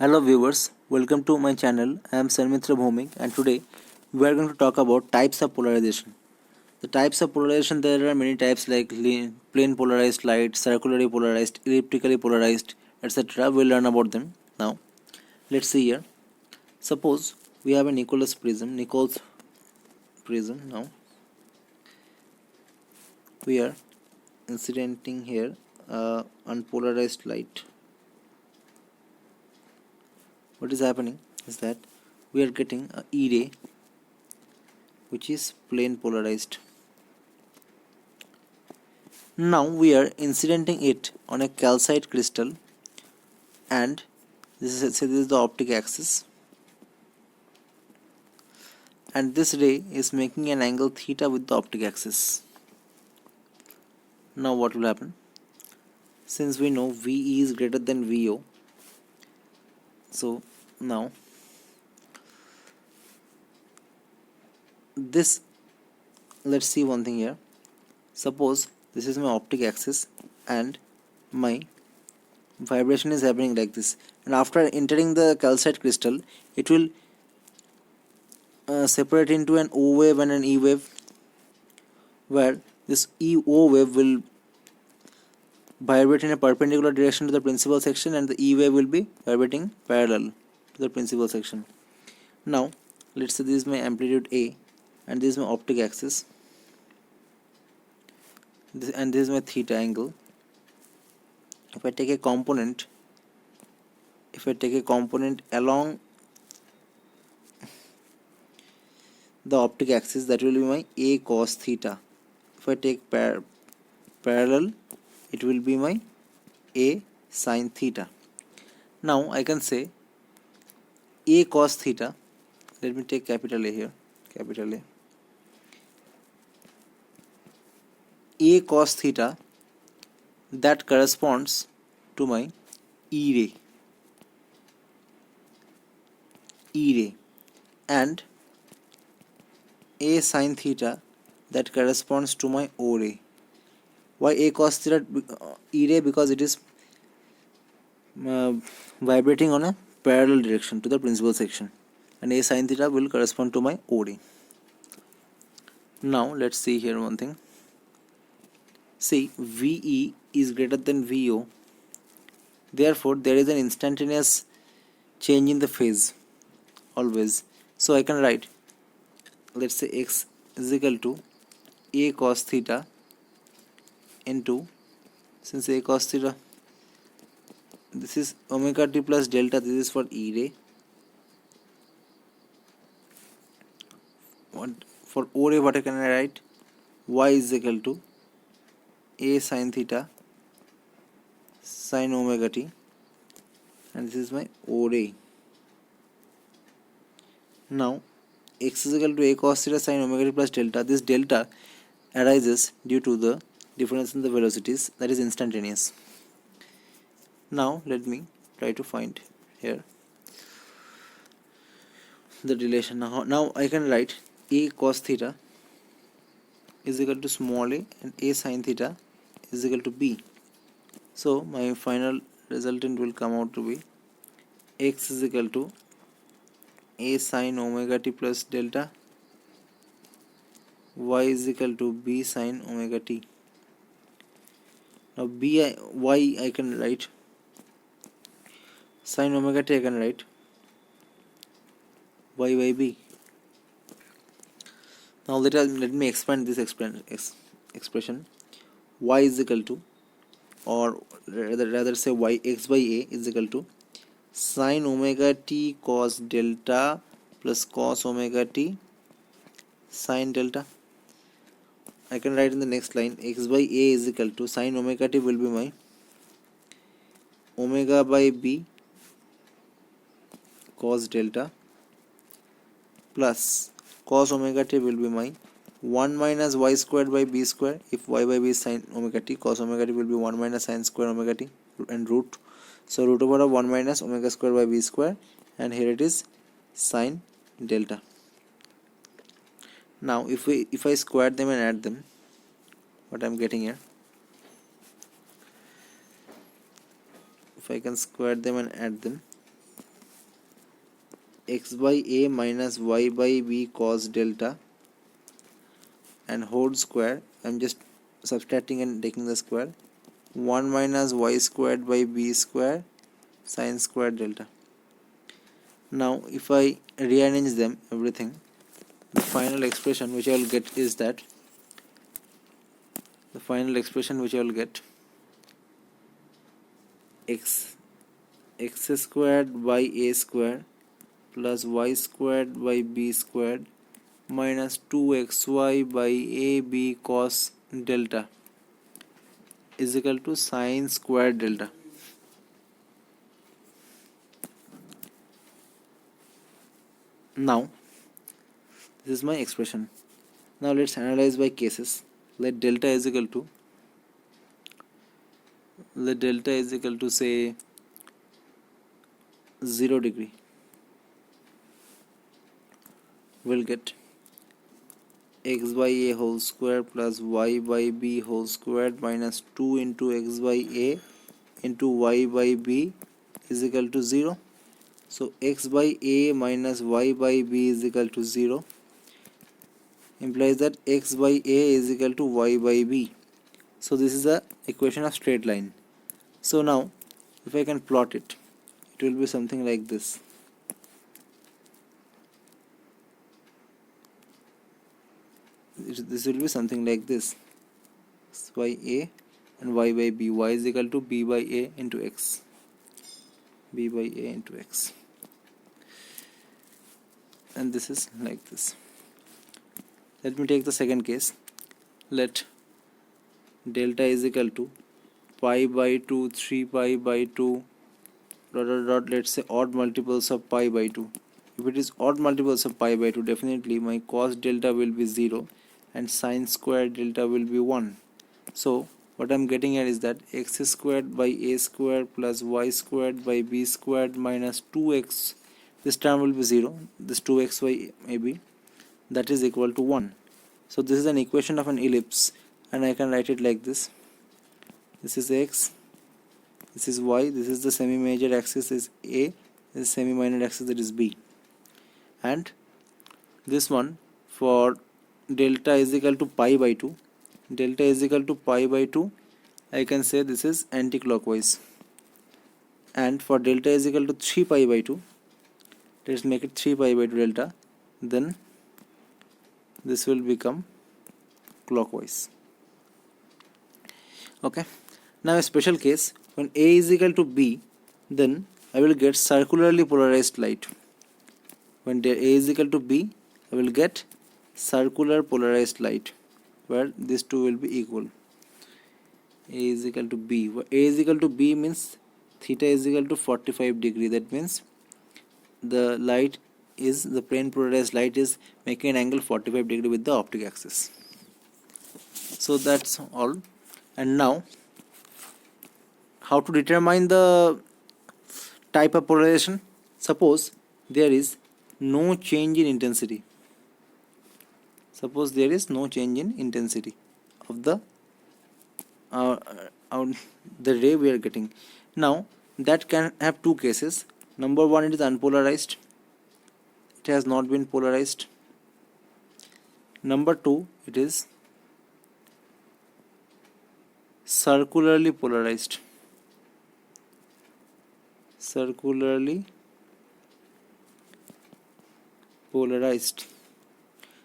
Hello viewers, welcome to my channel. I am Sarmitra Bhomik and today we are going to talk about types of polarization. The types of polarization, there are many types like plane polarized light, circularly polarized, elliptically polarized, etc. We'll learn about them. Now let's see here. Suppose we have a Nichols prism. Now we are incidenting here unpolarized light. What is happening is that we are getting a E ray which is plane polarized. Now we are incidenting it on a calcite crystal, and this is the optic axis, and this ray is making an angle theta with the optic axis. Now what will happen? Since we know VE is greater than VO, so now this, let's see one thing here. Suppose this is my optic axis and my vibration is happening like this, and after entering the calcite crystal it will separate into an O wave and an E wave, where this O wave will vibrate in a perpendicular direction to the principal section and the E wave will be vibrating parallel to the principal section. Now let's say this is my amplitude A and this is my optic axis, and this is my theta angle. If I take a component along the optic axis, that will be my A cos theta. If I take parallel, it will be my A sin theta. Now I can say A cos theta, let me take capital A here, capital A cos theta, that corresponds to my E ray, and A sin theta, that corresponds to my O ray. Why A cos theta E ray? Because it is vibrating on a parallel direction to the principal section, and A sin theta will correspond to my O ray. Now let's see here one thing. See, VE is greater than VO, therefore there is an instantaneous change in the phase always. So I can write, let's say X is equal to A cos theta into, since A cos theta, this is omega t plus delta, this is for E ray. For O ray, what I can write? Y is equal to A sin theta sin omega t, and this is my O ray. Now X is equal to A cos theta sin omega t plus delta. This delta arises due to the difference in the velocities, that is instantaneous. Now let me try to find here the relation. Now I can write A cos theta is equal to small a and A sin theta is equal to B. So my final resultant will come out to be X is equal to A sin omega t plus delta, Y is equal to B sin omega t. Now Y I can write, sin omega t I can write Y by B. Now let me expand this expression. Y is equal to, or rather say Y X by A is equal to sin omega t cos delta plus cos omega t sin delta. I can write in the next line, X by A is equal to sin omega t will be my omega by B cos delta plus cos omega t will be my 1 minus y squared by b square. If y by b is sin omega t, cos omega t will be 1 minus sin square omega t and root. So root over of 1 minus omega square by b square, and here it is sin delta. Now if I square them and add them, what I'm getting here, if I can square them and add them, x by a minus y by b cos delta and whole square. I'm just subtracting and taking the square. 1 minus y squared by b square sine square delta. Now if I rearrange them everything, the final expression which I will get is that x squared by a square plus y squared by b squared minus 2xy by ab cos delta is equal to sine square delta. Now this is my expression. Now let's analyze by cases. Let delta is equal to say 0 degree. We'll get x by a whole square plus y by b whole squared minus 2 into x by a into y by b is equal to 0. So x by a minus y by b is equal to 0 implies that x by a is equal to y by b. So this is the equation of straight line. So now if I can plot it, it will be something like this. This will be something like this: x by a and y by b. Y is equal to b by a into x. B by a into x. And this is like this. Let me take the second case. Let delta is equal to pi by 2, 3 pi by 2, let's say odd multiples of pi by 2. If it is odd multiples of pi by 2, definitely my cos delta will be 0 and sine square delta will be 1. So what I'm getting here is that x squared by a squared plus y squared by b squared minus 2x, this term will be 0, this 2x by ab, that is equal to 1. So this is an equation of an ellipse, and I can write it like this. This is x, this is y, this is the semi-major axis is a, this is semi-minor axis that is b. And this one for delta is equal to pi by 2. Delta is equal to pi by 2. I can say this is anti-clockwise. And for delta is equal to 3 pi by 2. Let's make it 3 pi by 2 delta. Then this will become clockwise. Okay. Now a special case, when A is equal to B, then I will get circularly polarized light. When A is equal to B, I will get circular polarized light, where these two will be equal. A is equal to B. A is equal to B means theta is equal to 45 degree. That means the light is, the plane polarized light is making an angle 45 degree with the optic axis. So that's all. And now, how to determine the type of polarization? Suppose there is no change in intensity. Suppose there is no change in intensity of the ray we are getting. Now that can have two cases. Number one, it is unpolarized. It has not been polarized. Number two, it is circularly polarized. Circularly polarized.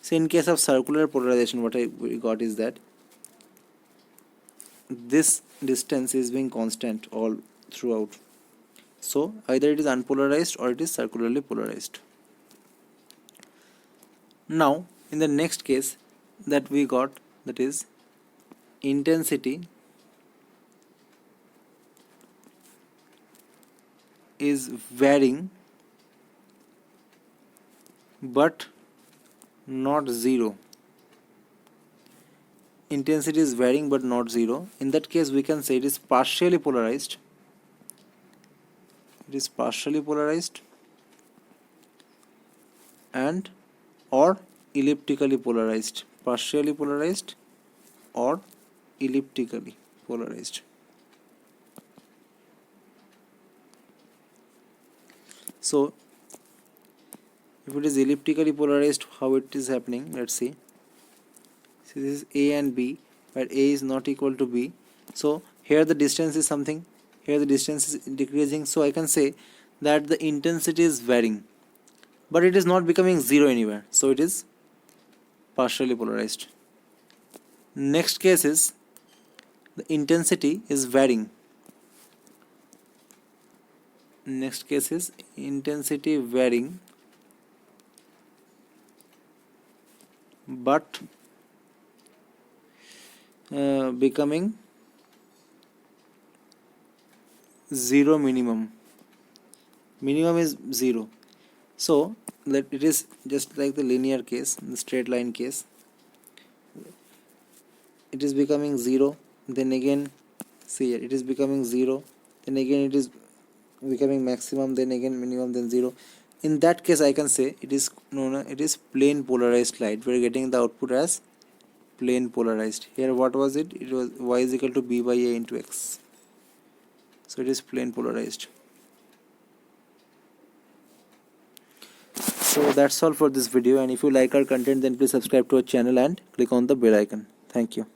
So in case of circular polarization, what we got is that this distance is being constant all throughout. So either it is unpolarized or it is circularly polarized. Now in the next case that we got, that is intensity is varying but not zero. Intensity is varying but not zero. In that case we can say it is partially polarized. It is partially polarized and or elliptically polarized. Partially polarized or elliptically polarized. So If it is elliptically polarized, how it is happening, let's see. So this is A and B, where A is not equal to B. So here the distance is something, here the distance is decreasing, so I can say that the intensity is varying, but it is not becoming zero anywhere, so it is partially polarized. Next case is the intensity is varying. Next case is intensity varying, but becoming zero minimum. Minimum is zero. So that it is just like the linear case, the straight line case. It is becoming zero, then again see here, it is becoming zero, then again it is becoming maximum, then again minimum, then zero. In that case I can say it is it is plane polarized light. We are getting the output as plane polarized. Here what was it? It was y is equal to b by a into x. So it is plane polarized. So that's all for this video, and if you like our content then please subscribe to our channel and click on the bell icon. Thank you.